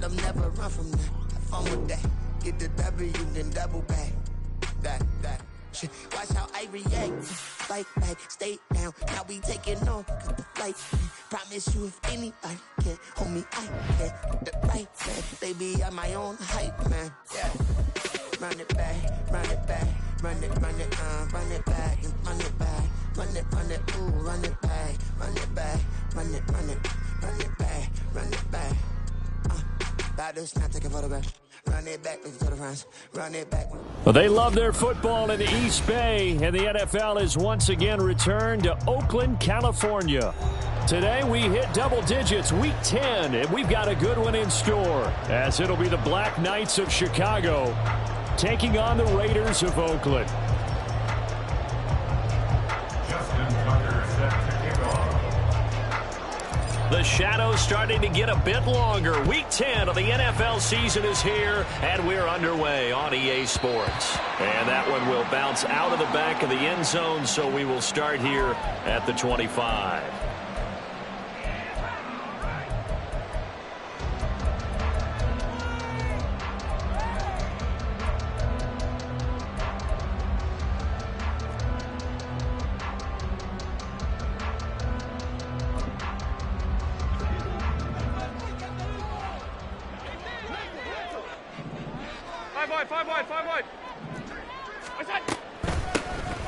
them never run from that. Have fun with that. Get the W, then double back. That. Shit. Watch how I react. Fight back, stay down. Now we taking on. Cause the flight's free. Promise you if anybody can hold me, I can. The right back. Baby, I'm my own hype, man. Yeah. Run it back, run it back. Run it back, and run it back. Run it, ooh, run it back. Run it back, run it back, run it back. About to snap, take a photograph. Run it back, to the front. Run it back. Well, they love their football in the East Bay, and the NFL has once again returned to Oakland, California. Today we hit double digits, week 10, and we've got a good one in store, as it'll be the Black Knights of Chicago taking on the Raiders of Oakland. The shadow's starting to get a bit longer. Week 10 of the NFL season is here, and we're underway on EA Sports. And that one will bounce out of the back of the end zone, so we will start here at the 25.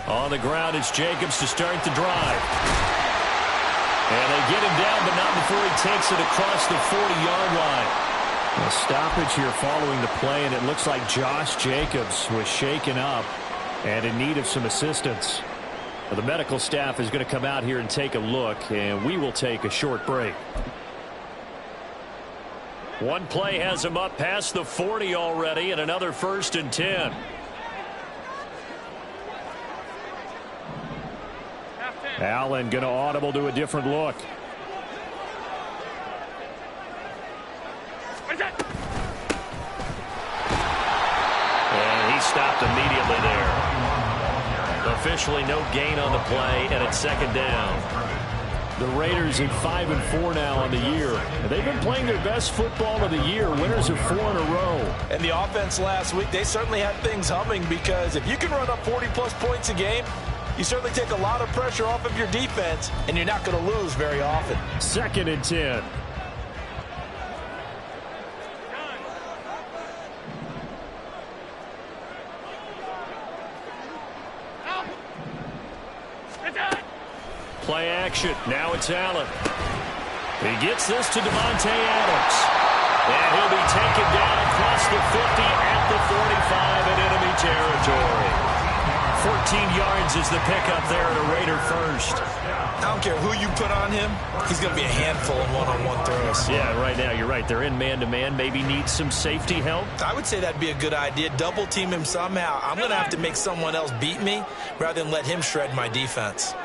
On the ground, it's Jacobs to start the drive. And they get him down, but not before he takes it across the 40-yard line. A stoppage here following the play, and it looks like Josh Jacobs was shaken up and in need of some assistance. Well, the medical staff is going to come out here and take a look, and we will take a short break. One play has him up past the 40 already, and another 1st and 10. Allen going to audible to a different look. And he stopped immediately there. Officially no gain on the play, and it's 2nd down. The Raiders at 5-4 now on the year. They've been playing their best football of the year. Winners of 4 in a row. And the offense last week, they certainly had things humming, because if you can run up 40-plus points a game, you certainly take a lot of pressure off of your defense, and you're not going to lose very often. 2nd and 10. Play action. Now it's Allen. He gets this to Devontae Adams. And he'll be taken down across the 50 at the 45 in enemy territory. 14 yards is the pickup there at a Raider first. I don't care who you put on him. He's going to be a handful in one-on-one throws. Yeah, right now you're right. They're in man-to-man. Maybe needs some safety help. I would say that'd be a good idea. Double team him somehow. I'm going to have to make someone else beat me rather than let him shred my defense.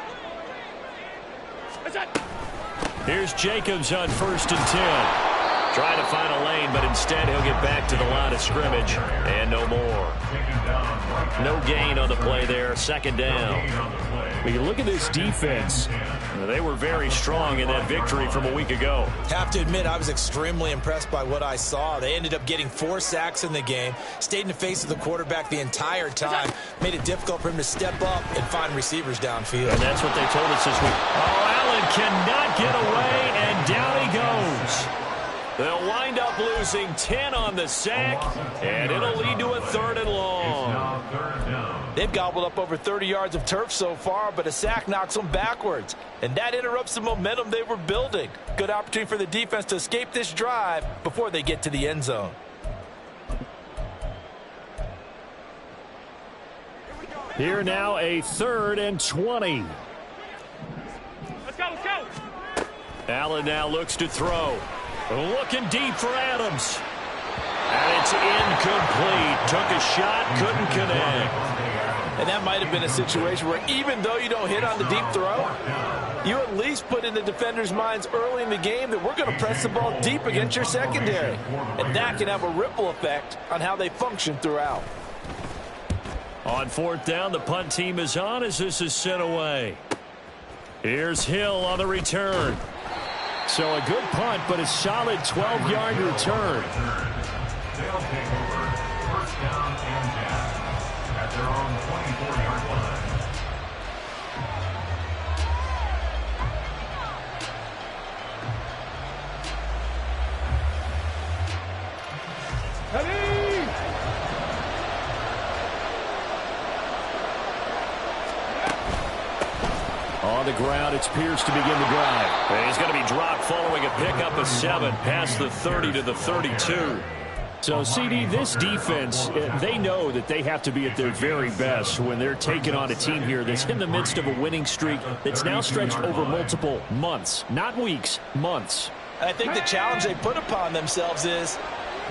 Here's Jacobs on 1st and 10. Trying to find a lane, but instead he'll get back to the line of scrimmage. And no more. No gain on the play there. 2nd down. When you look at this defense, they were very strong in that victory from a week ago. Have to admit, I was extremely impressed by what I saw. They ended up getting 4 sacks in the game, stayed in the face of the quarterback the entire time, made it difficult for him to step up and find receivers downfield. And that's what they told us this week. Oh, Allen cannot get away, and down he goes. They'll wind up losing 10 on the sack, and it'll lead to a 3rd and long. They've gobbled up over 30 yards of turf so far, but a sack knocks them backwards, and that interrupts the momentum they were building. Good opportunity for the defense to escape this drive before they get to the end zone. Here now a 3rd and 20. Let's go. Allen now looks to throw. Looking deep for Adams. And it's incomplete. Took a shot, couldn't connect. And that might have been a situation where even though you don't hit on the deep throw, you at least put in the defenders' minds early in the game that we're going to press the ball deep against your secondary. And that can have a ripple effect on how they function throughout. On 4th down, the punt team is on as this is sent away. Here's Hill on the return. So a good punt, but a solid 12-yard return. They'll take over first down and 10 at their own 24-yard line. On the ground, it's Pierce to begin the drive. He's going to be dropped following a pickup of 7 past the 30 to the 32. So, CD, this defense, they know that they have to be at their very best when they're taking on a team here that's in the midst of a winning streak that's now stretched over multiple months, not weeks, months. And I think the challenge they put upon themselves is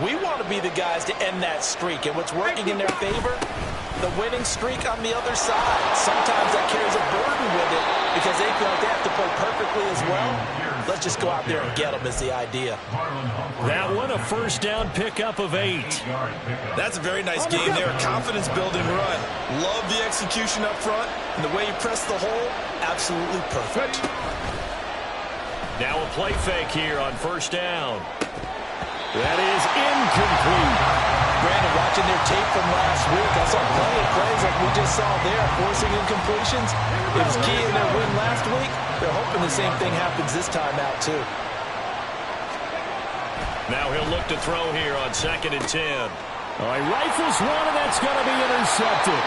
we want to be the guys to end that streak. And what's working in their favor? The winning streak on the other side. Sometimes that carries a burden with it because they feel like they have to play perfectly as well. Let's just go out there and get them is the idea. That one, a first down pickup of 8. That's a very nice game there. A confidence-building run. Love the execution up front. And the way you press the hole, absolutely perfect. Now a play fake here on first down. That is incomplete. Brandon, watching their tape from last week, I saw plenty of plays like we just saw there, forcing incompletions. It was key in their win last week. They're hoping the same thing happens this time out, too. Now he'll look to throw here on 2nd and 10. All right, rifles one, and that's going to be intercepted.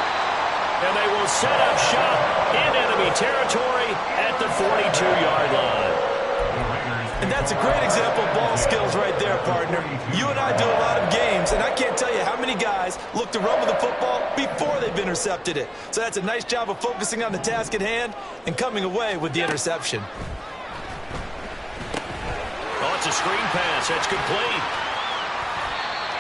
And they will set up shop in enemy territory at the 42-yard line. And that's a great example of ball skills right there, partner. You and I do a lot of games, and I can't tell you how many guys look to run with the football before they've intercepted it. So that's a nice job of focusing on the task at hand and coming away with the interception. Oh, it's a screen pass. That's complete.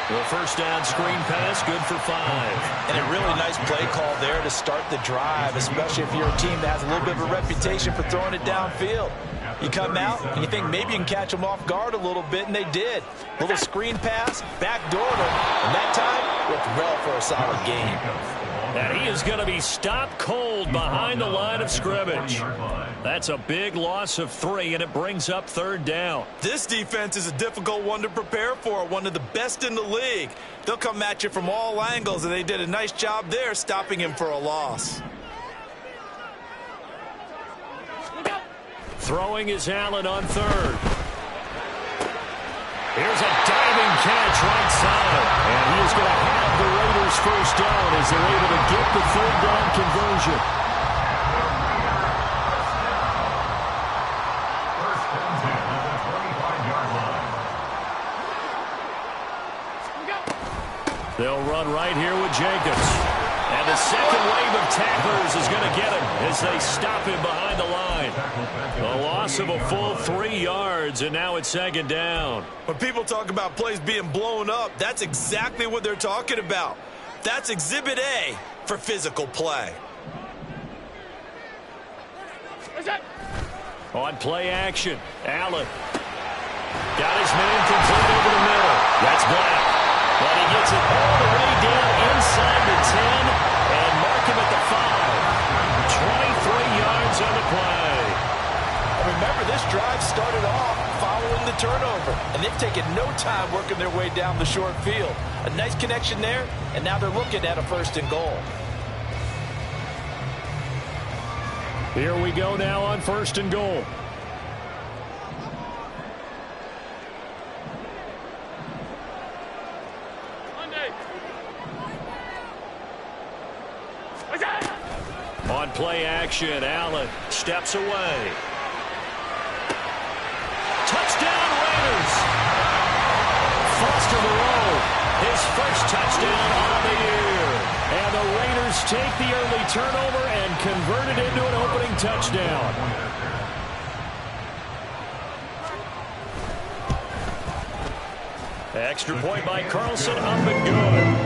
The first down screen pass, good for 5. And a really nice play call there to start the drive, especially if you're a team that has a little bit of a reputation for throwing it downfield. You come out and you think maybe you can catch them off guard a little bit, and they did. Little screen pass, backdoor them, and that time worked well for a solid gain. And he is going to be stopped cold behind the line of scrimmage. That's a big loss of 3, and it brings up 3rd down. This defense is a difficult one to prepare for, one of the best in the league. They'll come at you from all angles, and they did a nice job there stopping him for a loss. Throwing is Allen on 3rd. Here's a diving catch right side. And he is going to have the Raiders first down as they're able to get the 3rd down conversion. First and 10 at the 25-yard line. They'll run right here with Jacobs. And the second wave of tacklers is going to get him as they stop him behind the line. A loss of a full 3 yards, and now it's 2nd down. When people talk about plays being blown up, that's exactly what they're talking about. That's Exhibit A for physical play. On play action, Allen. Got his man complete over the middle. That's Black. But he gets it all the way down inside the 10 and mark him at the 5. 23 yards on the play. Remember, this drive started off following the turnover, and they've taken no time working their way down the short field. A nice connection there, and now they're looking at a 1st and goal. Here we go now on 1st and goal. On play action, Allen steps away. Touchdown, Raiders! Foster Moreau, his first touchdown on the year. And the Raiders take the early turnover and convert it into an opening touchdown. Extra point by Carlson, up and good.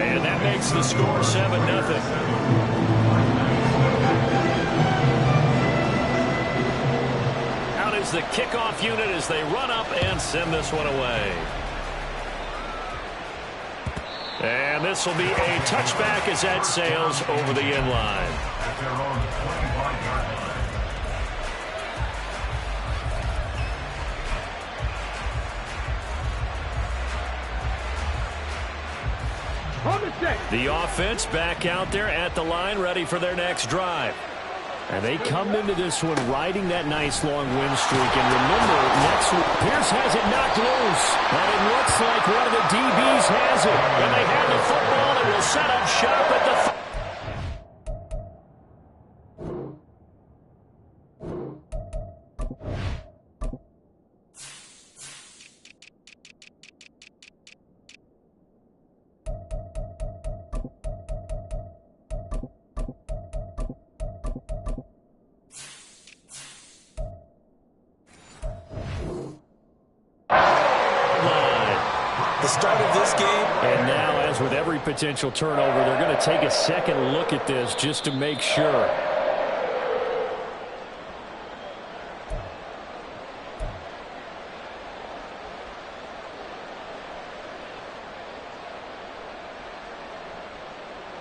And that makes the score 7-0. The kickoff unit as they run up and send this one away. And this will be a touchback as that sails over the end line. At their own 25-yard line. The offense back out there at the line, ready for their next drive. And they come into this one riding that nice long win streak. And remember, next week, Pierce has it knocked loose. And it looks like one of the DBs has it. And they have the football and will set up shop at the start of this game. And now, as with every potential turnover, they're going to take a second look at this just to make sure.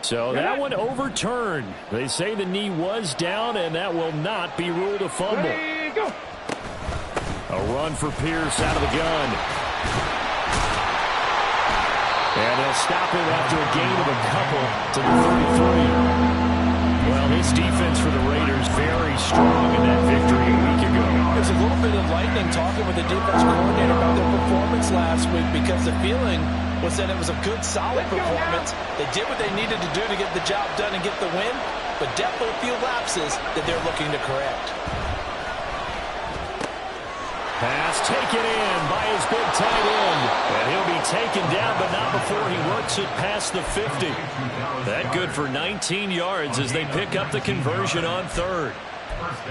So that one overturned. They say the knee was down, and that will not be ruled a fumble. A run for Pierce out of the gun. And they'll stop him after a gain of a couple to the 33. Well, his defense for the Raiders very strong in that victory a week ago. There's a little bit of lightning talking with the defense coordinator about their performance last week because the feeling was that it was a good, solid performance. They did what they needed to do to get the job done and get the win, but definitely a few lapses that they're looking to correct. Pass taken in by his big tight end. And he'll be taken down, but not before he works it past the 50. That good for 19 yards as they pick up the conversion on third.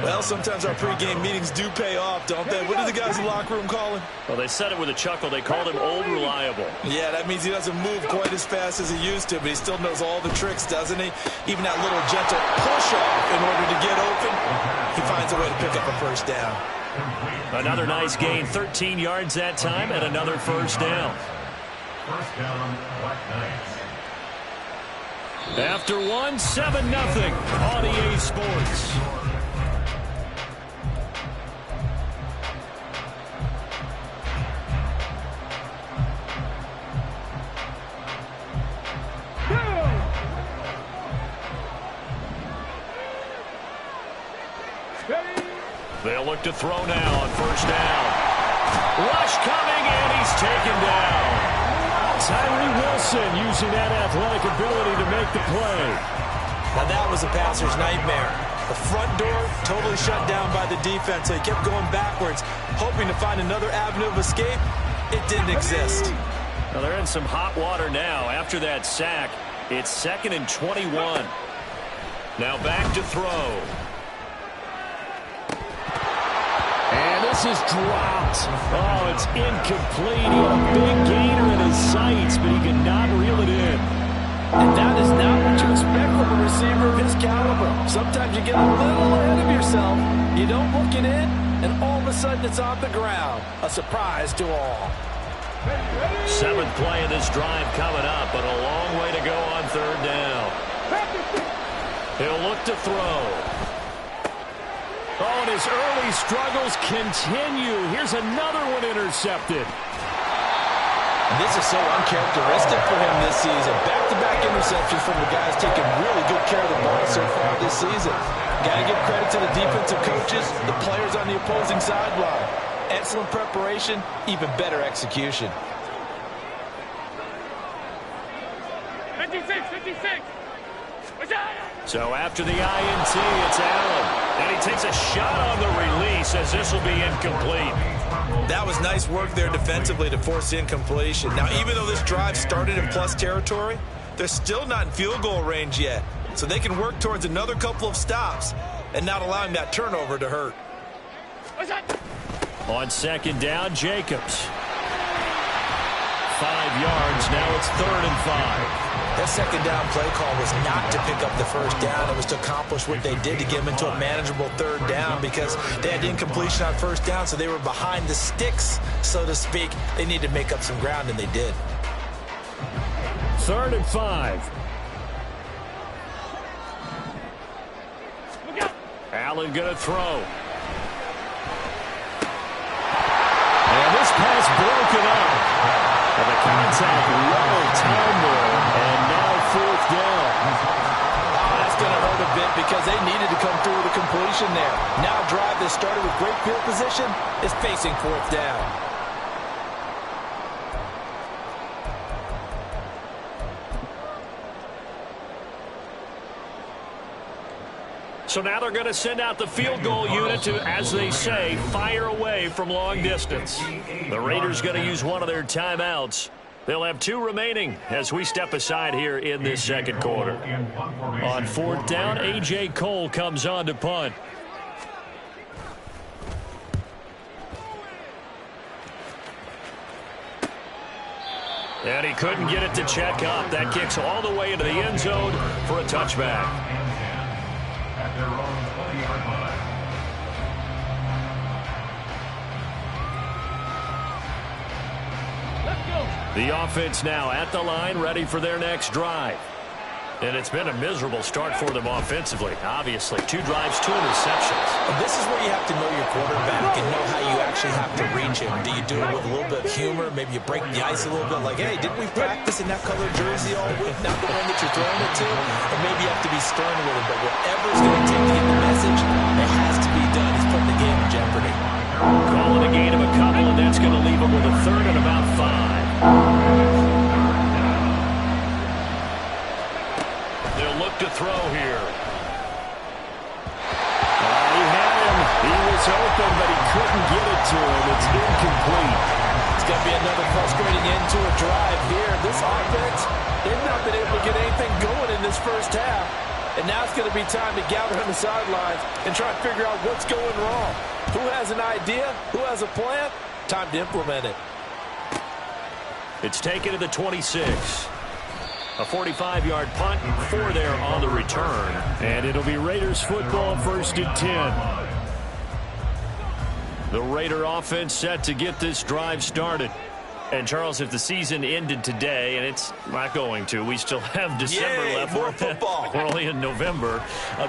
Well, sometimes our pregame meetings do pay off, don't they? What do the guys in the locker room call him? Well, they said it with a chuckle. They called him Old Reliable. Yeah, that means he doesn't move quite as fast as he used to, but he still knows all the tricks, doesn't he? Even that little gentle push-off in order to get open, he finds a way to pick up a first down. Another nice gain, 13 yards that time, and another first down. First down, Black Knights. After 7-0 on EA Sports. They'll look to throw now on first down. Rush coming, and he's taken down. Tyree Wilson using that athletic ability to make the play. Now that was a passer's nightmare. The front door totally shut down by the defense, so he kept going backwards, hoping to find another avenue of escape. It didn't exist. Now they're in some hot water now. After that sack, it's 2nd and 21. Now back to throw. And this is dropped. Oh, it's incomplete. He had a big gainer in his sights, but he could not reel it in. And that is not what you expect from a receiver of his caliber. Sometimes you get a little ahead of yourself. You don't look it in, and all of a sudden it's on the ground. A surprise to all. 7th play of this drive coming up, but a long way to go on third down. He'll look to throw. Oh, and his early struggles continue. Here's another one intercepted. And this is so uncharacteristic for him this season. Back-to-back interceptions from the guys taking really good care of the ball so far this season. Got to give credit to the defensive coaches, the players on the opposing sideline. Excellent preparation, even better execution. 56. So after the INT, it's Allen. And he takes a shot on the release as this will be incomplete. That was nice work there defensively to force incompletion. Now, even though this drive started in plus territory, they're still not in field goal range yet. So they can work towards another couple of stops and not allowing that turnover to hurt. On second down, Jacobs. 5 yards. Now it's 3rd and 5. That second down play call was not to pick up the first down. It was to accomplish what they did to get them into a manageable third down because they had incompletion on first down, so they were behind the sticks, so to speak. They needed to make up some ground, and they did. 3rd and 5. Allen going to throw. And this pass broken up. And the contact well timed there. And because they needed to come through with a completion there. Now a drive that started with great field position is facing fourth down. So now they're going to send out the field goal unit to, as they say, fire away from long distance. The Raiders going to use one of their timeouts. They'll have 2 remaining as we step aside here in this second quarter. On fourth down, A.J. Cole comes on to punt. And he couldn't get it to check up. That kicks all the way into the end zone for a touchback. At their own 20-yard line. Let's go. The offense now at the line, ready for their next drive. And it's been a miserable start for them offensively, obviously. 2 drives, 2 interceptions. And this is where you have to know your quarterback and know how you actually have to reach him. Do you do it with a little bit of humor? Maybe you break the ice a little bit, like, hey, didn't we practice in that colored jersey all week, not the one that you're throwing it to? Or maybe you have to be stern with it, but whatever it's going to take to get the message, it has to be done. It's putting the game in jeopardy. Calling a gain of a couple, and that's going to leave them with a third and about 5. To throw here. He had him. He was open, but he couldn't get it to him. It's incomplete. It's going to be another frustrating end to a drive here. This offense, they've not been able to get anything going in this first half. And now it's going to be time to gather on the sidelines and try to figure out what's going wrong. Who has an idea? Who has a plan? Time to implement it. It's taken to the 26. A 45-yard punt, 4 there on the return. And it'll be Raiders football, 1st and 10. The Raider offense set to get this drive started. And, Charles, if the season ended today, and it's not going to, we still have December left. More football. We're only in November.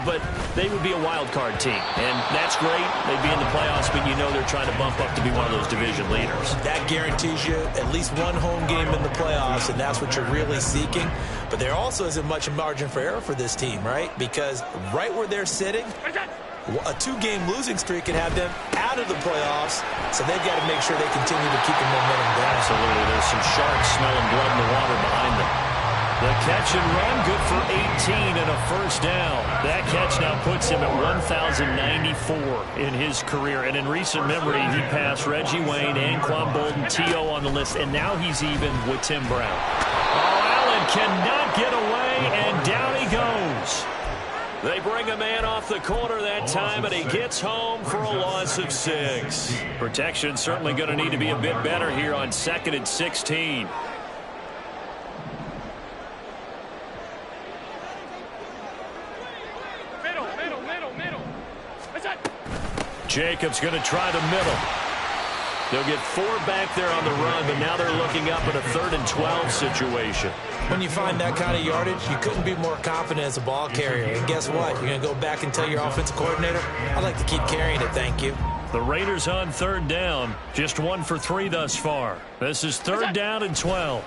But they would be a wild card team. And that's great. They'd be in the playoffs, but you know they're trying to bump up to be one of those division leaders. That guarantees you at least one home game in the playoffs, and that's what you're really seeking. But there also isn't much margin for error for this team, right? Because right where they're sitting, a 2-game losing streak can have them out of the playoffs, so they've got to make sure they continue to keep the momentum going. Absolutely. There's some sharks smelling blood in the water behind them. The catch and run, good for 18 and a first down. That catch now puts him at 1,094 in his career. And in recent memory, he passed Reggie Wayne, Anquan Bolden, T.O. on the list, and now he's even with Tim Brown. Oh, Allen cannot get away, and down he goes. They bring a man off the corner that time, and he gets home for a loss of 6. Protection certainly going to need to be a bit better here on 2nd and 16. Middle. That's it. Jacobs going to try the middle. They'll get 4 back there on the run, but now they're looking up at a 3rd and 12 situation. When you find that kind of yardage, you couldn't be more confident as a ball carrier. And guess what? You're going to go back and tell your offensive coordinator, I'd like to keep carrying it, thank you. The Raiders on 3rd down. Just 1 for 3 thus far. This is 3rd down and 12.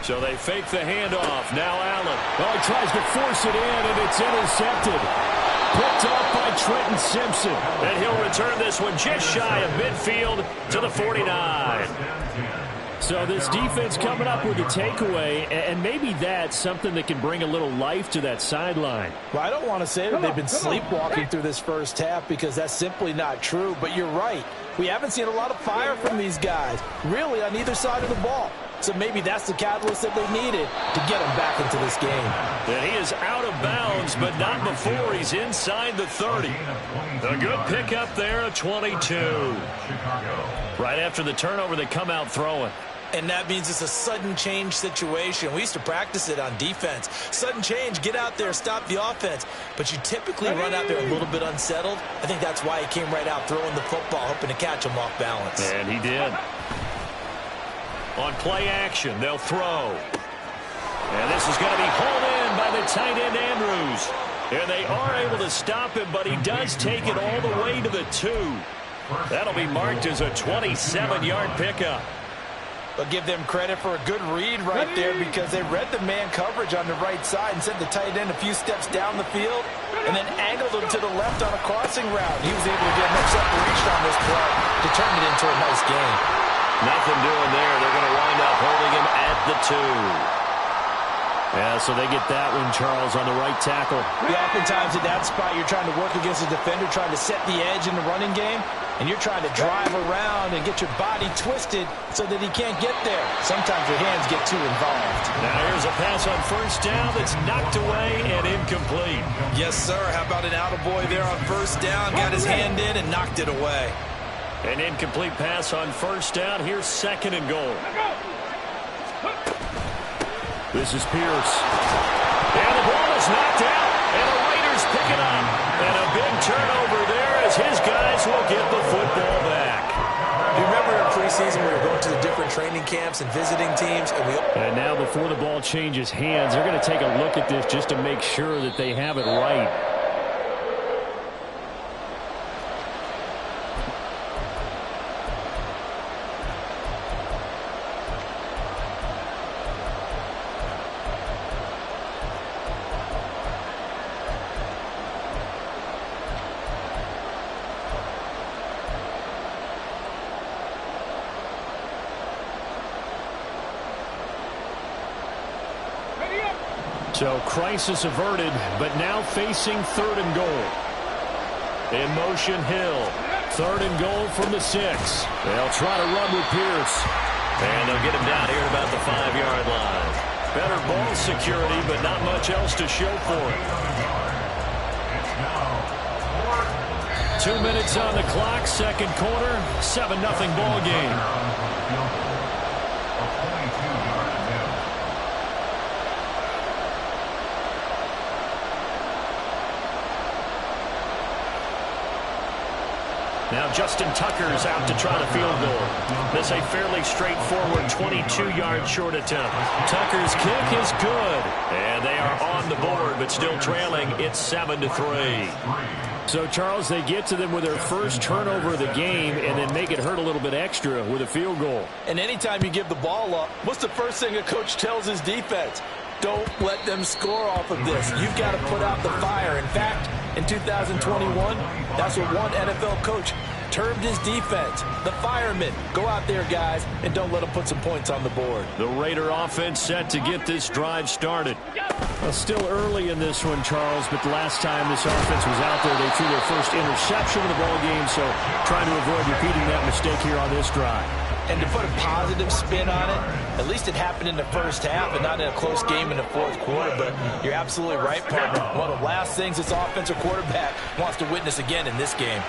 So they fake the handoff. Now Allen. Well, he tries to force it in, and it's intercepted. Picked off by Trenton Simpson. And he'll return this one just shy of midfield to the 49. So this defense coming up with a takeaway, and maybe that's something that can bring a little life to that sideline. Well, I don't want to say that they've been sleepwalking through this first half because that's simply not true. But you're right. We haven't seen a lot of fire from these guys, really, on either side of the ball. So maybe that's the catalyst that they needed to get them back into this game. And he is out of bounds, but not before he's inside the 30. A good pickup there at 22. Right after the turnover, they come out throwing. And that means it's a sudden change situation. We used to practice it on defense. Sudden change, get out there, stop the offense. But you typically run out there a little bit unsettled. I think that's why he came right out throwing the football, hoping to catch him off balance. And he did. On play action, they'll throw. And this is going to be hauled in by the tight end, Andrews. And they are able to stop him, but he does take it all the way to the 2. That'll be marked as a 27-yard pickup. But give them credit for a good read right there because they read the man coverage on the right side and sent the tight end a few steps down the field and then angled him to the left on a crossing route. He was able to get enough separation on this play to turn it into a nice gain. Nothing doing there. They're going to wind up holding him at the 2. Yeah, so they get that one, Charles, on the right tackle. Yeah, oftentimes at that spot, you're trying to work against a defender, trying to set the edge in the running game, and you're trying to drive around and get your body twisted so that he can't get there. Sometimes your hands get too involved. Now here's a pass on first down that's knocked away and incomplete. Yes, sir. How about an attaboy there on first down? Got his hand in and knocked it away. An incomplete pass on first down. Here's 2nd and goal. This is Pierce. And the ball is knocked out. And the Raiders pick it up. And a big turnover there as his guys will get the football back. You remember in preseason we were going to the different training camps and visiting teams. And now before the ball changes hands, they're going to take a look at this just to make sure that they have it right. So crisis averted, but now facing 3rd and goal. In motion, Hill. 3rd and goal from the 6. They'll try to run with Pierce. And they'll get him down here at about the 5-yard line. Better ball security, but not much else to show for it. 2 minutes on the clock, 2nd quarter, 7-0 ball game. Now Justin Tucker's out to try the field goal. This a fairly straightforward 22-yard short attempt. Tucker's kick is good. And they are on the board, but still trailing. It's 7-3. So, Charles, they get to them with their first turnover of the game and then make it hurt a little bit extra with a field goal. And anytime you give the ball up, what's the first thing a coach tells his defense? Don't let them score off of this. You've got to put out the fire. In fact, in 2021, that's what one NFL coach termed his defense, the firemen. Go out there, guys, and don't let them put some points on the board. The Raider offense set to get this drive started. Well, still early in this one, Charles, but the last time this offense was out there, they threw their first interception of the ball game, so trying to avoid repeating that mistake here on this drive. And to put a positive spin on it, at least it happened in the first half and not in a close game in the 4th quarter. But you're absolutely right, partner. One of the last things this offensive quarterback wants to witness again in this game.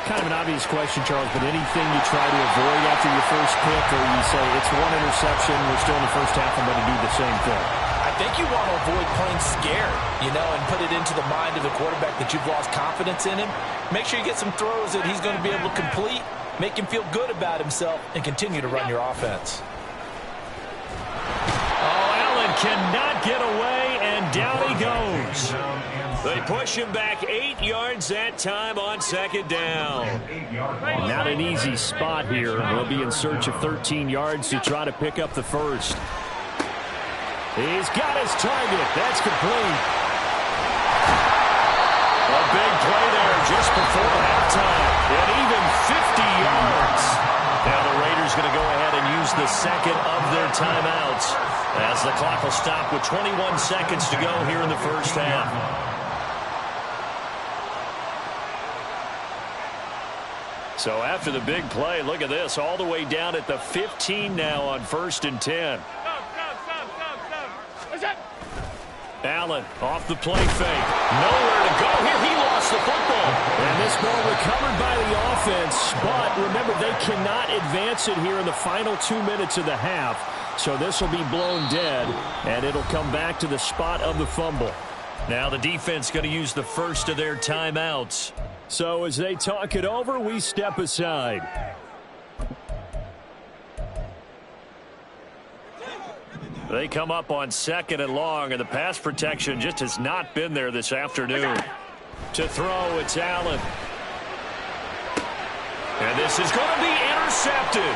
Kind of an obvious question, Charles, but anything you try to avoid after your first pick, or you say it's one interception, we're still in the first half, I'm going to do the same thing? I think you want to avoid playing scared, and put it into the mind of the quarterback that you've lost confidence in him. Make sure you get some throws that he's going to be able to complete. Make him feel good about himself and continue to run your offense. Oh, Allen cannot get away, and down he goes. They push him back 8 yards that time on 2nd down. Not an easy spot here. They'll be in search of 13 yards to try to pick up the first. He's got his target. That's complete. A big play there just before halftime. And even 50 yards. Now the Raiders going to go ahead and use the second of their timeouts as the clock will stop with 21 seconds to go here in the first half. So after the big play, look at this, all the way down at the 15 now on 1st and 10. Allen off the play fake. Nowhere to go here. He lost the football. And this ball recovered by the offense, but remember, they cannot advance it here in the final 2 minutes of the half. So this will be blown dead, and it'll come back to the spot of the fumble. Now the defense going to use the first of their timeouts. So as they talk it over, we step aside. They come up on 2nd and long, and the pass protection just has not been there this afternoon. To throw, it's Allen. And this is going to be intercepted.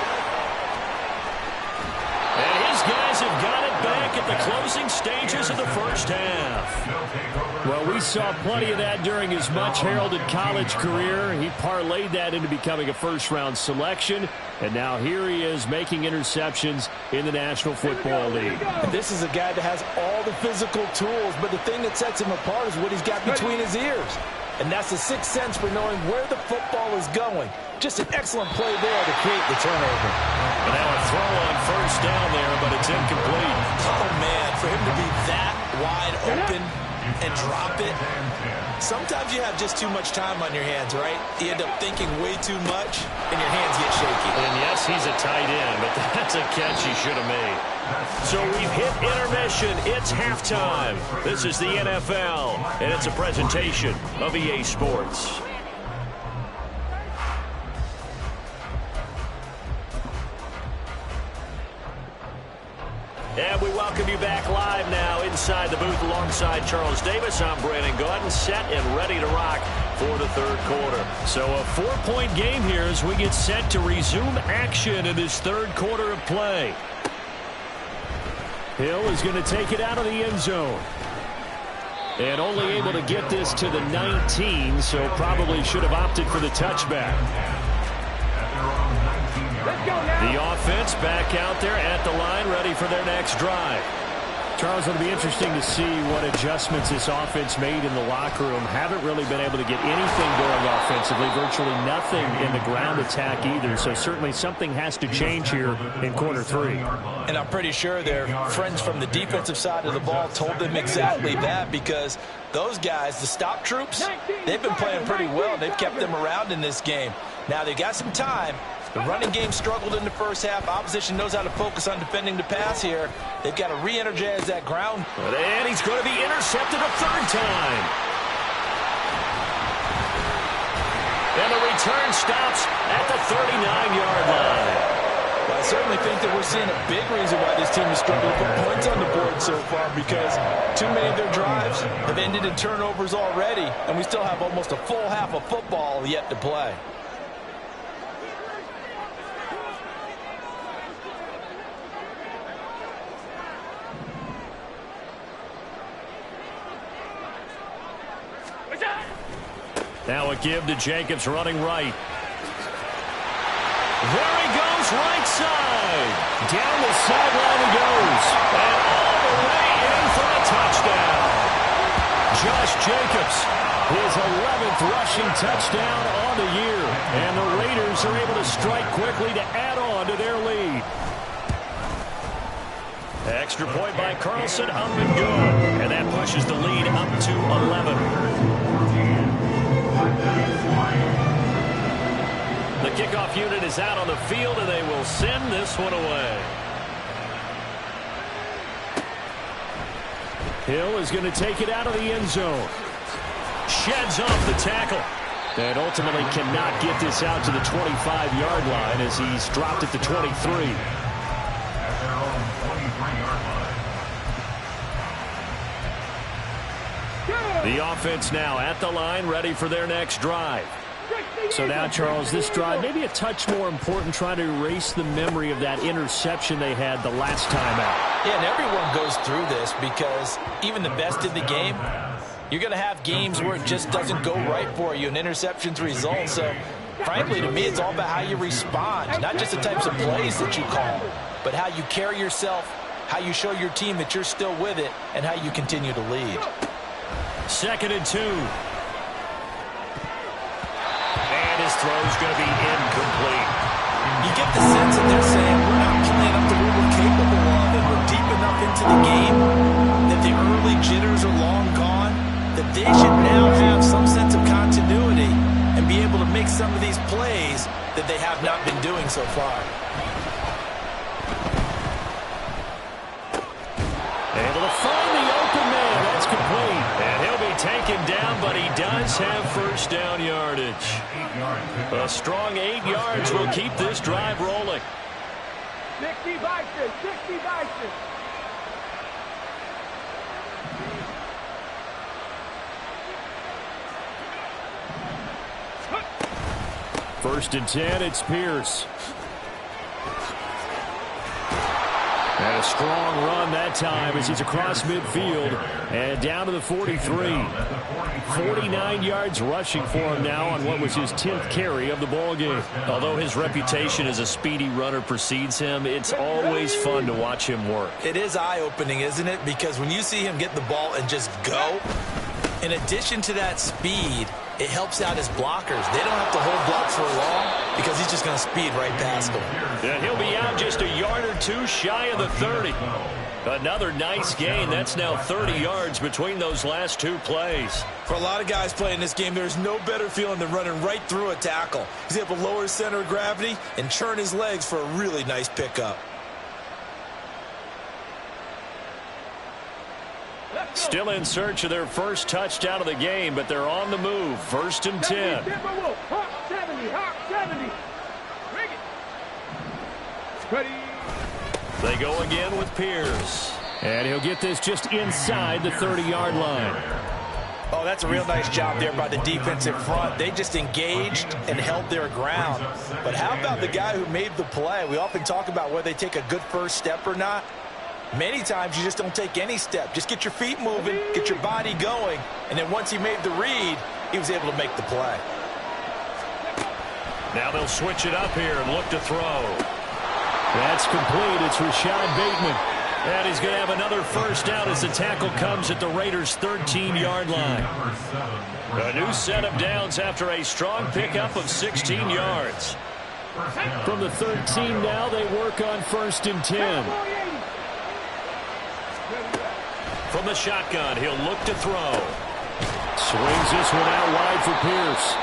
saw plenty of that during his much-heralded college career. He parlayed that into becoming a first-round selection, and now here he is making interceptions in the National Football League. This is a guy that has all the physical tools, but the thing that sets him apart is what he's got between his ears. And that's the sixth sense for knowing where the football is going. Just an excellent play there to create the turnover. And now a throw on first down there, but it's incomplete. Oh, man, for him to be that wide open and drop it. Sometimes you have just too much time on your hands, right? You end up thinking way too much, and your hands get shaky. And yes, he's a tight end, but that's a catch he should have made. So we've hit intermission. It's halftime. This is the NFL, and it's a presentation of EA Sports. And we welcome you back live now inside the booth alongside Charles Davis. I'm Brandon Gaudin, set and ready to rock for the third quarter. So a 4-point game here as we get set to resume action in this third quarter of play. Hill is going to take it out of the end zone. And only able to get this to the 19, so probably should have opted for the touchback. The offense back out there at the line, ready for their next drive. Charles, it'll be interesting to see what adjustments this offense made in the locker room. Haven't really been able to get anything going offensively, virtually nothing in the ground attack either. So certainly something has to change here in quarter three. And I'm pretty sure their friends from the defensive side of the ball told them exactly that, because those guys, the stop troops, they've been playing pretty well. They've kept them around in this game. Now they got some time. The running game struggled in the first half. Opposition knows how to focus on defending the pass here. They've got to re-energize that ground. And he's going to be intercepted a third time. And the return stops at the 39-yard line. Well, I certainly think that we're seeing a big reason why this team has struggled to put points on the board so far, because too many of their drives have ended in turnovers already, and we still have almost a full half of football yet to play. Now a give to Jacobs running right. There he goes, right side. Down the sideline he goes. And all the way in for a touchdown. Josh Jacobs, his 11th rushing touchdown on the year. And the Raiders are able to strike quickly to add on to their lead. Extra point by Carlson, up and good. And that pushes the lead up to 11. The kickoff unit is out on the field, and they will send this one away. Hill is going to take it out of the end zone. Sheds off the tackle. And ultimately cannot get this out to the 25-yard line as he's dropped at the 23. The offense now at the line, ready for their next drive. So now, Charles, this drive maybe a touch more important, trying to erase the memory of that interception they had the last time out. Yeah, and everyone goes through this, because even the best in the game, you're going to have games where it just doesn't go right for you, and interceptions result. So, frankly, to me, it's all about how you respond, not just the types of plays that you call, but how you carry yourself, how you show your team that you're still with it, and how you continue to lead. 2nd and 2. And his throw's going to be incomplete. You get the sense that they're saying, we're not playing up to what we're capable of, and we're deep enough into the game that the early jitters are long gone, that they should now have some sense of continuity and be able to make some of these plays that they have not been doing so far. Able to find the open man. That's complete. And he'll be taken down, but he does have first down yardage. A strong 8 yards will keep this drive rolling. 60 Bison, 60 Bison. First and 10, it's Pierce. And a strong run that time as he's across midfield and down to the 43. 49 yards rushing for him now on what was his 10th carry of the ball game. Although his reputation as a speedy runner precedes him, it's always fun to watch him work. It is eye-opening, isn't it? Because when you see him get the ball and just go, in addition to that speed, it helps out his blockers. They don't have to hold blocks for long because he's just going to speed right past them. Yeah, he'll be out just a yard or two shy of the 30. Another nice gain. That's now 30 yards between those last two plays. For a lot of guys playing this game, there's no better feeling than running right through a tackle. He's able to lower his center of gravity and churn his legs for a really nice pickup. Still in search of their first touchdown of the game, but they're on the move. 1st and 10. Hawk 70, Hawk 70. Bring it. Ready. They go again with Pierce. And he'll get this just inside the 30-yard line. Oh, that's a real nice job there by the defensive front. They just engaged and held their ground. But how about the guy who made the play? We often talk about whether they take a good first step or not. Many times you just don't take any step. Just get your feet moving, get your body going, and then once he made the read, he was able to make the play. Now they'll switch it up here and look to throw. That's complete. It's Rashad Bateman. And he's going to have another first down as the tackle comes at the Raiders' 13-yard line. A new set of downs after a strong pickup of 16 yards. From the 13 now, they work on 1st and 10. From the shotgun, he'll look to throw. Swings this one out wide for Pierce.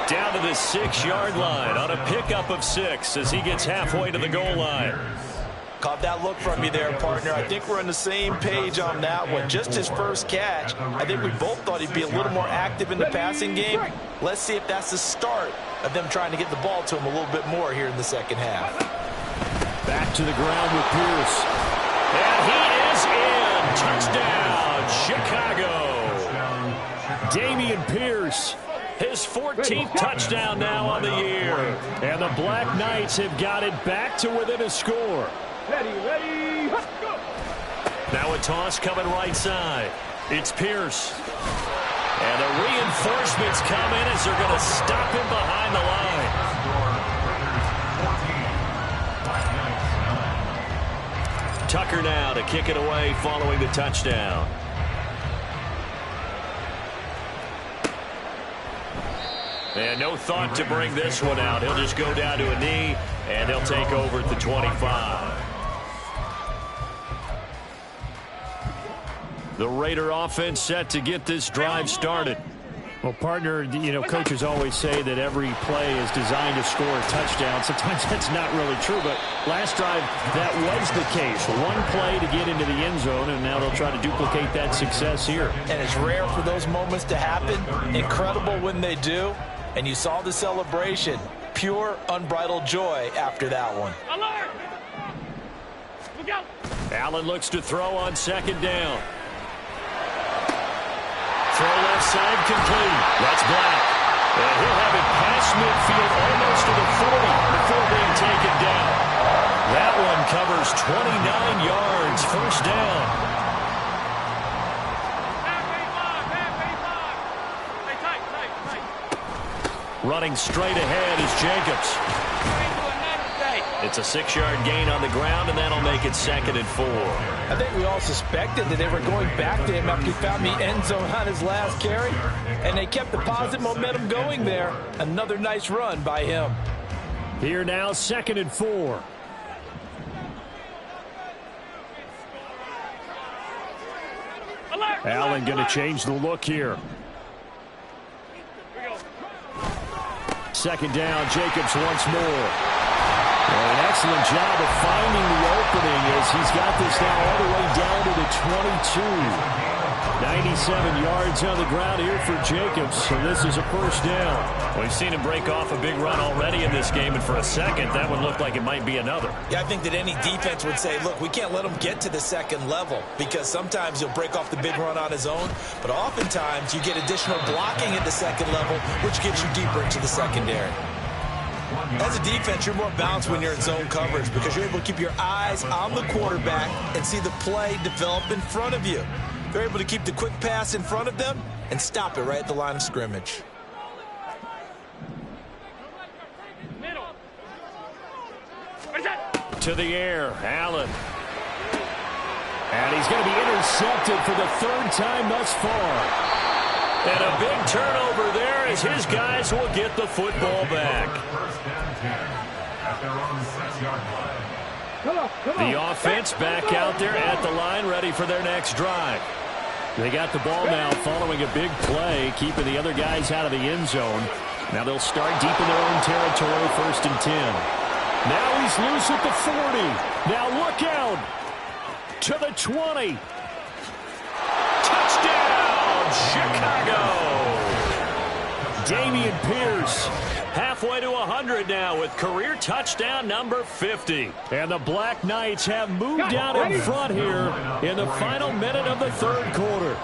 Down to the 6-yard line on a pickup of 6 as he gets halfway to the goal line. Caught that look from you there, partner. I think we're on the same page on that one. Just his first catch. I think we both thought he'd be a little more active in the passing game. Let's see if that's the start of them trying to get the ball to him a little bit more here in the second half. Back to the ground with Pierce. And he is in. Touchdown, Chicago. Dameon Pierce. His 14th touchdown now on the year. And the Black Knights have got it back to within a score. Ready, let's go. Now a toss coming right side. It's Pierce. And the reinforcements come in as they're going to stop him behind the line. Tucker now to kick it away following the touchdown. And no thought to bring this one out. He'll just go down to a knee, and he'll take over at the 25. The Raider offense set to get this drive started. Well, partner, you know, coaches always say that every play is designed to score a touchdown. Sometimes that's not really true, but last drive, that was the case. One play to get into the end zone, and now they'll try to duplicate that success here. And it's rare for those moments to happen. Incredible when they do. And you saw the celebration. Pure, unbridled joy after that one. Alert! Look out! Allen looks to throw on 2nd down. Throw left side complete. That's Black. And he'll have it past midfield almost to the 40 before being taken down. That one covers 29 yards. First down. Running straight ahead is Jacobs. It's a 6-yard gain on the ground, and that'll make it 2nd and 4. I think we all suspected that they were going back to him after he found the end zone on his last carry, and they kept the positive momentum going there. Another nice run by him. Here now, 2nd and 4. Allen going to change the look here. 2nd down, Jacobs once more. And an excellent job of finding the opening as he's got this now all the way down to the 22. 97 yards on the ground here for Jacobs, so this is a first down. We've seen him break off a big run already in this game, and for a second, that one looked like it might be another. Yeah, I think that any defense would say, look, we can't let him get to the second level because sometimes he'll break off the big run on his own, but oftentimes you get additional blocking at the second level, which gets you deeper into the secondary. As a defense, you're more balanced when you're in zone coverage because you're able to keep your eyes on the quarterback and see the play develop in front of you. They're able to keep the quick pass in front of them and stop it right at the line of scrimmage. To the air, Allen. And he's going to be intercepted for the third time thus far. And a big turnover there as his guys will get the football back. The offense back out there at the line, ready for their next drive. They got the ball now following a big play, keeping the other guys out of the end zone. Now they'll start deep in their own territory, 1st and 10. Now he's loose at the 40. Now look out. To the 20. Touchdown, Chicago. Dameon Pierce halfway to 100 now with career touchdown number 50. And the Black Knights have moved out in front here in the final minute of the third quarter.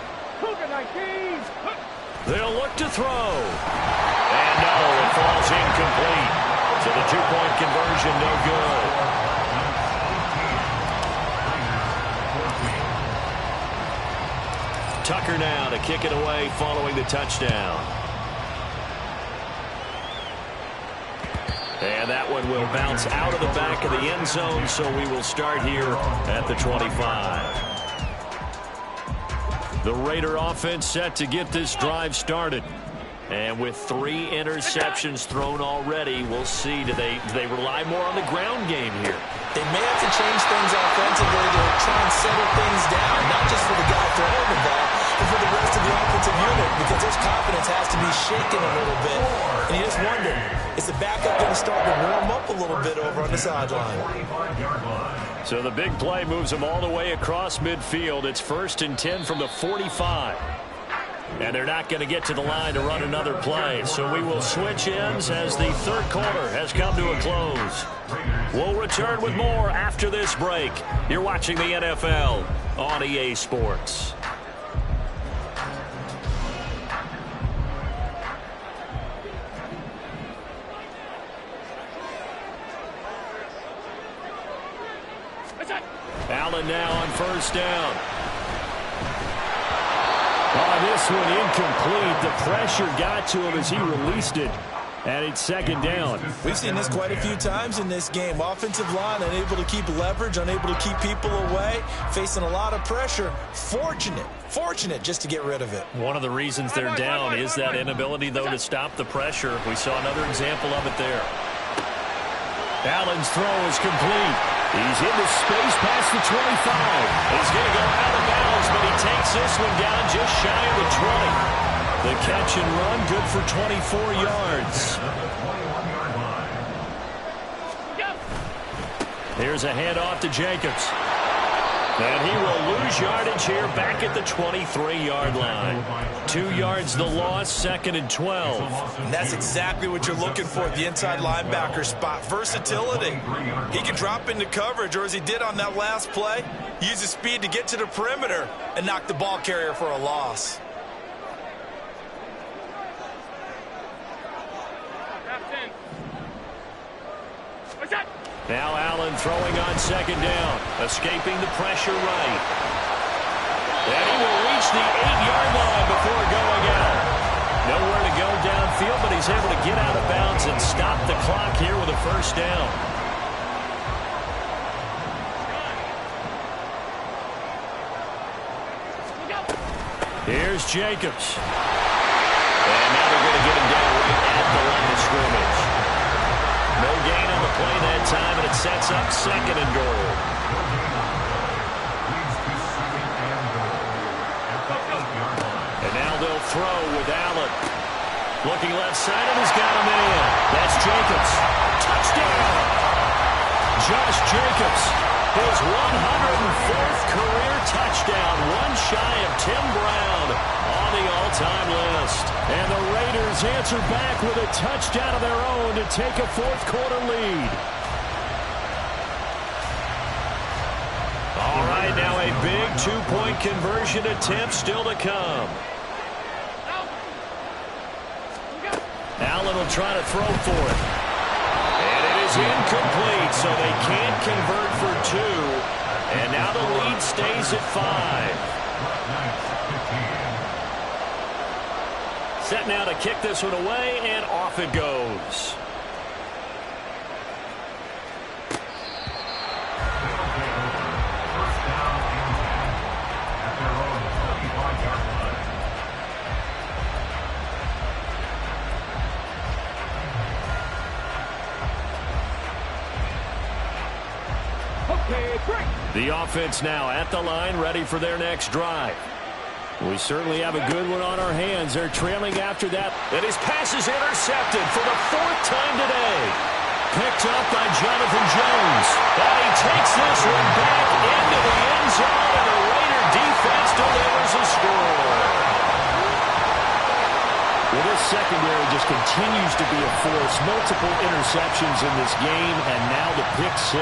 They'll look to throw. And no, it falls incomplete. So the two-point conversion, no good. Tucker now to kick it away following the touchdown. And that one will bounce out of the back of the end zone, so we will start here at the 25. The Raider offense set to get this drive started. And with 3 interceptions thrown already, we'll see. Do they rely more on the ground game here? They may have to change things offensively to try and settle things down, not just for the guy throwing the ball, but for the rest of the offensive unit, because his confidence has to be shaken a little bit. And you just wonder, is the backup going to start to warm up a little bit over on the sideline? So the big play moves them all the way across midfield. It's 1st and 10 from the 45. And they're not going to get to the line to run another play. So we will switch ends as the third quarter has come to a close. We'll return with more after this break. You're watching the NFL on EA Sports. Allen now on 1st down. Oh, this one incomplete. The pressure got to him as he released it. And it's 2nd down. We've seen this quite a few times in this game. Offensive line unable to keep leverage, unable to keep people away, facing a lot of pressure. Fortunate just to get rid of it. One of the reasons they're down is that inability, though, to stop the pressure. We saw another example of it there. Allen's throw is complete. He's into space past the 25. He's going to go out of bounds, but he takes this one down just shy of the 20. The catch and run, good for 24 yards. Here's a handoff to Jacobs. And he will lose yardage here back at the 23-yard line. 2 yards the loss, 2nd and 12. And that's exactly what you're looking for, the inside linebacker spot. Versatility. He can drop into coverage, or as he did on that last play, use his speed to get to the perimeter and knock the ball carrier for a loss. Now Allen throwing on 2nd down, escaping the pressure right. And he will reach the 8-yard line before going out. Nowhere to go downfield, but he's able to get out of bounds and stop the clock here with a 1st down. Here's Jacobs. And now they're going to get him down right at the line of scrimmage. No gain on the play that time, and it sets up 2nd and goal. And now they'll throw with Allen. Looking left side, and he's got him in. That's Jacobs. Touchdown! Josh Jacobs, his 104th career touchdown, one shy of Tim Brown on the all-time list. And the Raiders answer back with a touchdown of their own to take a 4th quarter lead. All right, now a big 2-point conversion attempt still to come. Allen will try to throw for it. is incomplete, so they can't convert for two. And now the lead stays at 5. Set now to kick this one away, and off it goes. The offense now at the line, ready for their next drive. We certainly have a good one on our hands. They're trailing after that. And his pass is intercepted for the 4th time today. Picked up by Jonathan Jones. And he takes this one back into the end zone, and the Raider defense delivers a score. Well, this secondary just continues to be a force. Multiple interceptions in this game, and now the pick 6.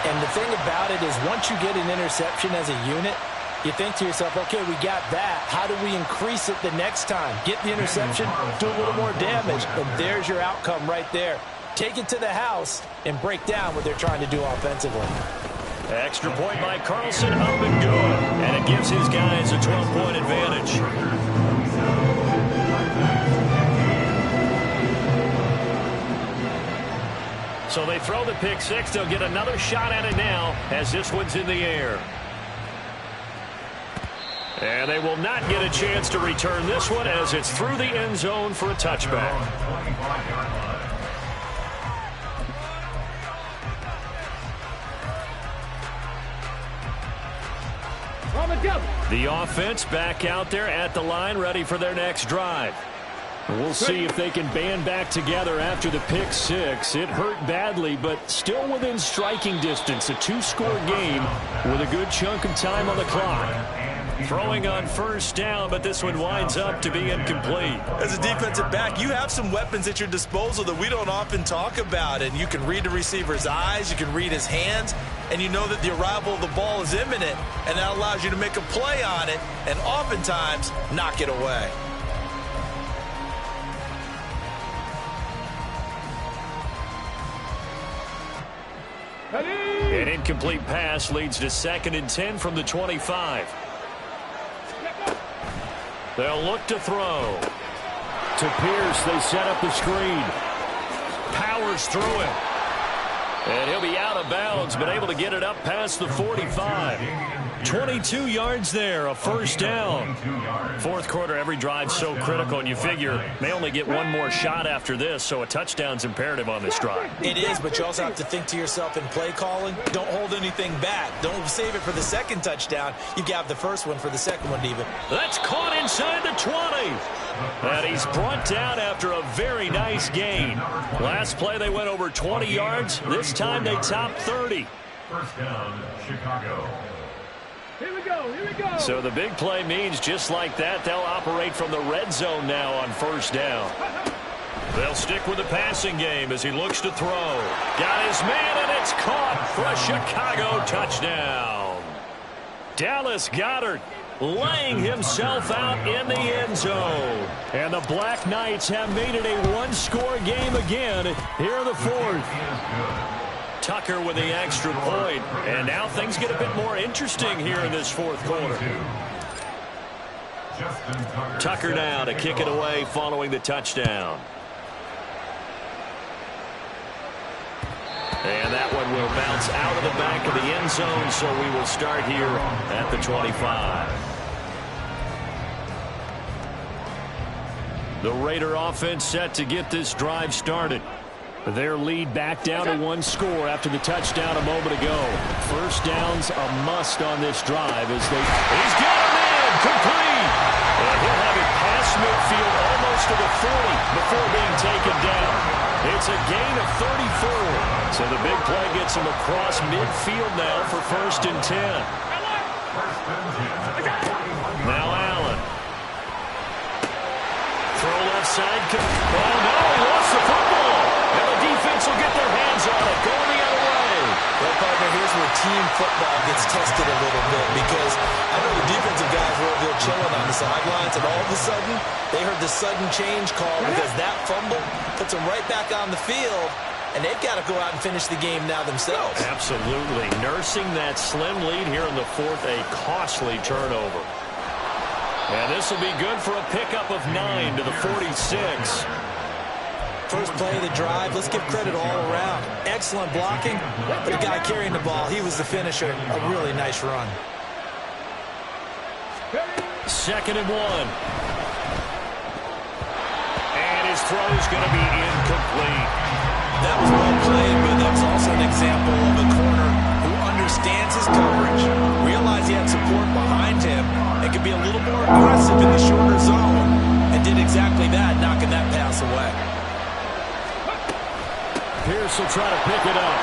And the thing about it is once you get an interception as a unit, you think to yourself, okay, we got that. How do we increase it the next time? Get the interception, do a little more damage, and there's your outcome right there. Take it to the house and break down what they're trying to do offensively. Extra point by Carlson, up and good. And it gives his guys a 12-point advantage. So they throw the pick 6. They'll get another shot at it now as this one's in the air. And they will not get a chance to return this one as it's through the end zone for a touchback. The offense back out there at the line, ready for their next drive. We'll see if they can band back together after the pick 6. It hurt badly, but still within striking distance. A 2-score game with a good chunk of time on the clock. Throwing on first down, but this one winds up to be incomplete. As a defensive back, you have some weapons at your disposal that we don't often talk about. And you can read the receiver's eyes, you can read his hands, and you know that the arrival of the ball is imminent. And that allows you to make a play on it and oftentimes knock it away. An incomplete pass leads to 2nd and 10 from the 25. They'll look to throw. To Pierce, they set up the screen. Powers through it. And he'll be out of bounds, but able to get it up past the 45. 22 yards there, a first down. Fourth quarter, every drive's so critical, and you figure they only get one more shot after this, so a touchdown's imperative on this drive. It is, but you also have to think to yourself in play calling, don't hold anything back. Don't save it for the second touchdown. You got the first one for the second one even. That's caught inside the 20. And he's brought down after a very nice gain. Last play, they went over 20 yards. This time, they topped 30. First down, Chicago. Here we go, here we go. So the big play means just like that, they'll operate from the red zone now on first down. They'll stick with the passing game as he looks to throw. Got his man, and it's caught for a Chicago touchdown. Dallas Goedert laying himself out in the end zone. And the Black Knights have made it a one-score game again here in the fourth. Tucker with the extra point. And now things get a bit more interesting here in this fourth quarter. Tucker now to kick it away following the touchdown. And that one will bounce out of the back of the end zone, so we will start here at the 25. The Raider offense set to get this drive started. Their lead back down to one score after the touchdown a moment ago. First down's a must on this drive as they... He's got a man! Complete! And he'll have it past midfield almost to the 40 before being taken down. It's a gain of 34. So the big play gets him across midfield now for 1st and 10. Now Allen. Throw left side. Oh, no, he lost the football. And the defense will get their hands on it. Going the other way. Well, partner, here's where team football gets tested a little bit because I know the defensive guys were over there chilling on the sidelines, and all of a sudden, they heard the sudden change call because that fumble puts them right back on the field. and they've got to go out and finish the game now themselves. Absolutely. Nursing that slim lead here in the fourth, a costly turnover. And this will be good for a pickup of 9 to the 46. First play of the drive, let's give credit all around. Excellent blocking, but the guy carrying the ball, he was the finisher. A really nice run. 2nd and 1. And his throw is going to be incomplete. That was well played, but that was also an example of a corner who understands his coverage, realized he had support behind him, and could be a little more aggressive in the shorter zone, and did exactly that, knocking that pass away. Pierce will try to pick it up.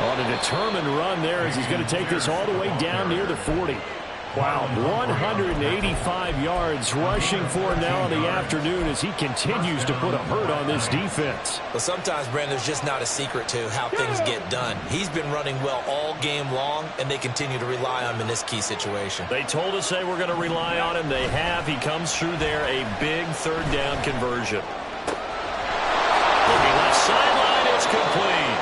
On a determined run there as he's going to take this all the way down near the 40. Wow, 185 yards rushing for him now in the afternoon as he continues to put a hurt on this defense. Well, sometimes, Brandon, there's just not a secret to how things get done. He's been running well all game long, and they continue to rely on him in this key situation. They told us they were going to rely on him. They have. He comes through there, a big 3rd down conversion. Looking left sideline, it's complete.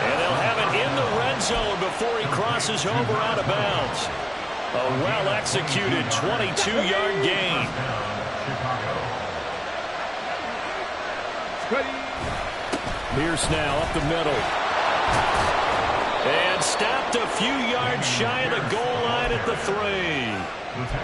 And they'll have it in the red zone before he crosses over out of bounds. A well-executed 22-yard gain. Pierce now up the middle. And stopped a few yards shy of the goal line at the 3.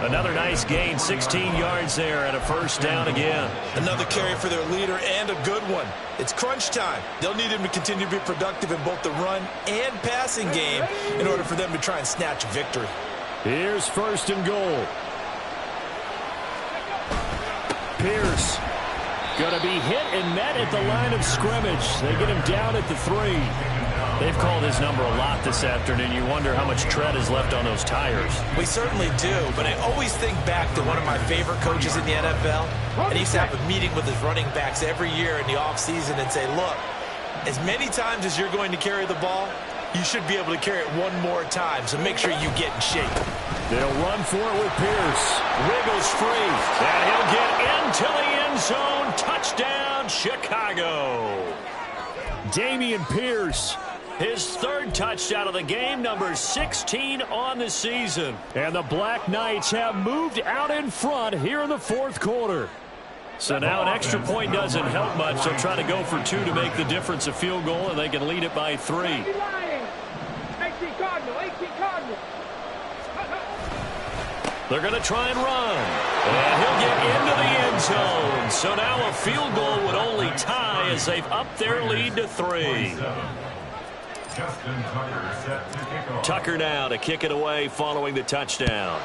Another nice gain, 16 yards there, and a 1st down again. Another carry for their leader, and a good one. It's crunch time. They'll need him to continue to be productive in both the run and passing game in order for them to try and snatch a victory. Here's 1st and goal. Pierce going to be hit and met at the line of scrimmage. They get him down at the 3. They've called his number a lot this afternoon. You wonder how much tread is left on those tires. We certainly do, but I always think back to one of my favorite coaches in the NFL, and he used to have a meeting with his running backs every year in the offseason and say, look, as many times as you're going to carry the ball, you should be able to carry it one more time, so make sure you get in shape. They'll run for it with Pierce. Wiggles free, and he'll get into the end zone. Touchdown, Chicago. Dameon Pierce, his 3rd touchdown of the game, number 16 on the season. And the Black Knights have moved out in front here in the 4th quarter. So now an extra point doesn't help much. They'll try to go for 2 to make the difference a field goal, and they can lead it by 3. They're going to try and run. And he'll get into the end zone. So now a field goal would only tie as they've upped their lead to 3. Tucker now to kick it away following the touchdown.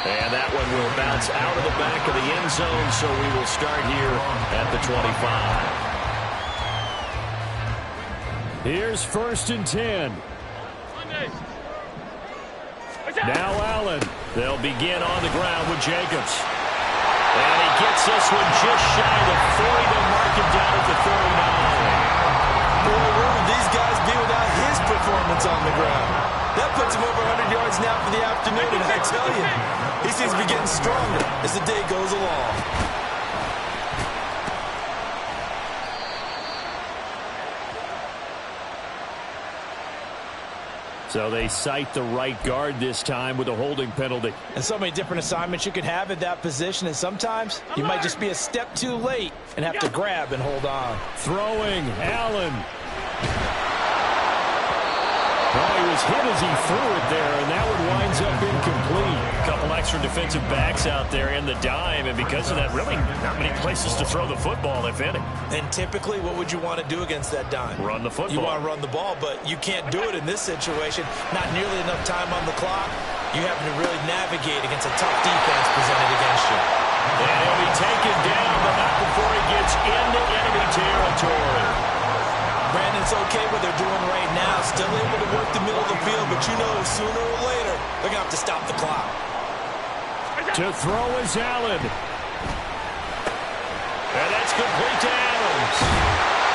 And that one will bounce out of the back of the end zone, so we will start here at the 25. Here's 1st and 10. Now Allen. They'll begin on the ground with Jacobs. And he gets this one just shy of the 40. They'll mark him down at the 39. Boy, where would these guys be without his performance on the ground? That puts him over 100 yards now for the afternoon, and I tell you, he seems to be getting stronger as the day goes along. So they cite the right guard this time with a holding penalty. And so many different assignments you can have at that position, and sometimes you might just be a step too late and have to grab and hold on. Throwing, Allen. Well, he was hit as he threw it there, and that one winds up incomplete. A couple extra defensive backs out there in the dime, and because of that, really not many places to throw the football, if any. And typically, what would you want to do against that dime? Run the football. You want to run the ball, but you can't do it in this situation. Not nearly enough time on the clock. You have to really navigate against a tough defense presented against you. And he'll be taken down, but not before he gets into enemy territory. Brandon, it's okay what they're doing right now. Still able to work the middle of the field, but you know sooner or later they're going to have to stop the clock. To throw is Allen. And that's complete to Adams.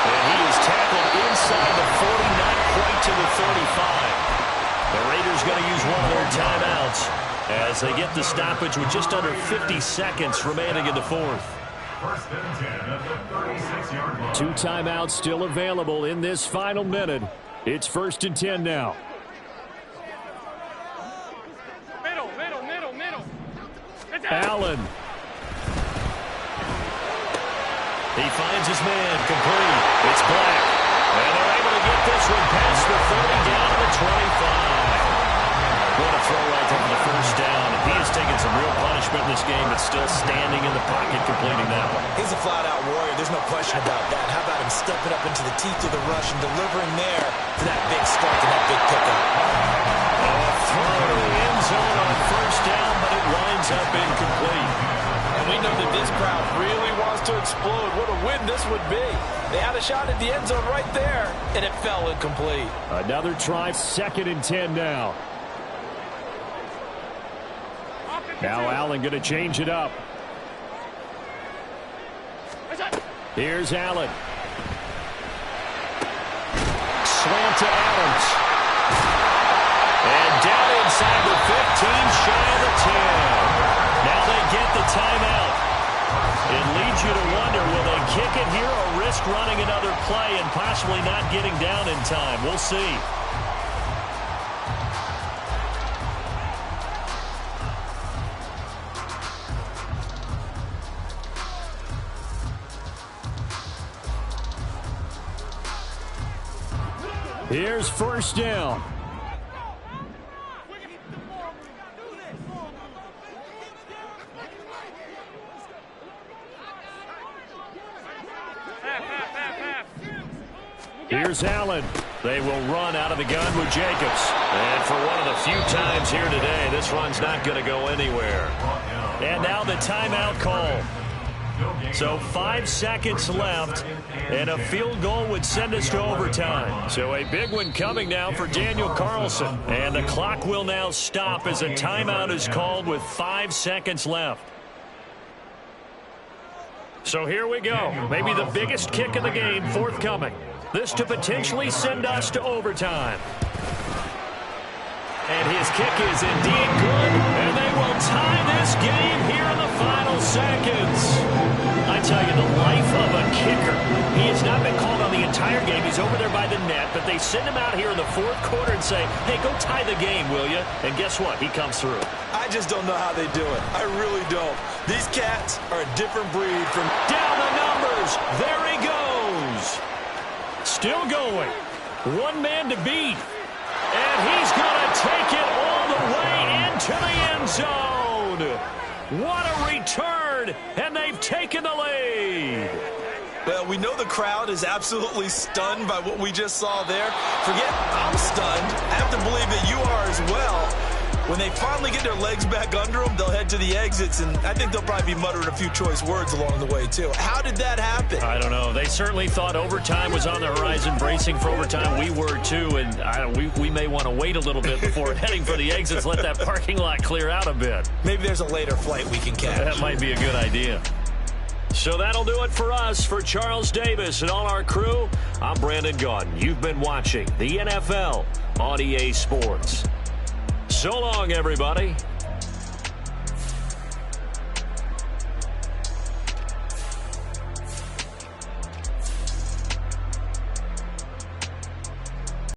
And he is tackled inside the 40, not quite to the 35. The Raiders going to use one of their timeouts as they get the stoppage with just under 50 seconds remaining in the 4th. First and 10 at the 36-yard line. 2 timeouts still available in this final minute. It's 1st and 10 now. Middle. Allen. He finds his man, complete. It's Black. And they're able to get this one past the 30 down to the 25. What a throw right there for the first down. He has taken some real punishment in this game, but still standing in the pocket, completing that one. He's a flat-out warrior. There's no question about that. How about him stepping up into the teeth of the rush and delivering there for that big strike and that big pickup? A throw to the end zone on first down, but it winds up incomplete. And we know that this crowd really wants to explode. What a win this would be. They had a shot at the end zone right there, and it fell incomplete. Another try, 2nd and 10 now. Now Allen going to change it up. Here's Allen. Slant to Adams. And down inside the 15, shy of the 10. Now they get the timeout. It leads you to wonder, will they kick it here or risk running another play and possibly not getting down in time? We'll see. Here's 1st down. Here's Allen. They will run out of the gun with Jacobs. And for one of the few times here today, this run's not going to go anywhere. And now the timeout call. So 5 seconds left, and a field goal would send us to overtime. So a big one coming now for Daniel Carlson. And the clock will now stop as a timeout is called with 5 seconds left. So here we go. Maybe the biggest kick of the game forthcoming. This to potentially send us to overtime. And his kick is indeed good, and they will tie this game here in the final seconds. I tell you, the life of a kicker. He has not been called on the entire game. He's over there by the net, but they send him out here in the 4th quarter and say, hey, go tie the game, will you? And guess what? He comes through. I just don't know how they do it. I really don't. These cats are a different breed from... Down the numbers. There he goes. Still going. 1 man to beat. And he's going to take it all the way into the end zone. What a return, and they've taken the lead. Well, we know the crowd is absolutely stunned by what we just saw there. Forget I'm stunned. I have to believe that you are as well. When they finally get their legs back under them, they'll head to the exits, and I think they'll probably be muttering a few choice words along the way, too. How did that happen? I don't know. They certainly thought overtime was on the horizon, bracing for overtime. We were, too, and we may want to wait a little bit before heading for the exits, let that parking lot clear out a bit. Maybe there's a later flight we can catch. That might be a good idea. So that'll do it for us. For Charles Davis and all our crew, I'm Brandon Gaudin. You've been watching the NFL on EA Sports. So long, everybody.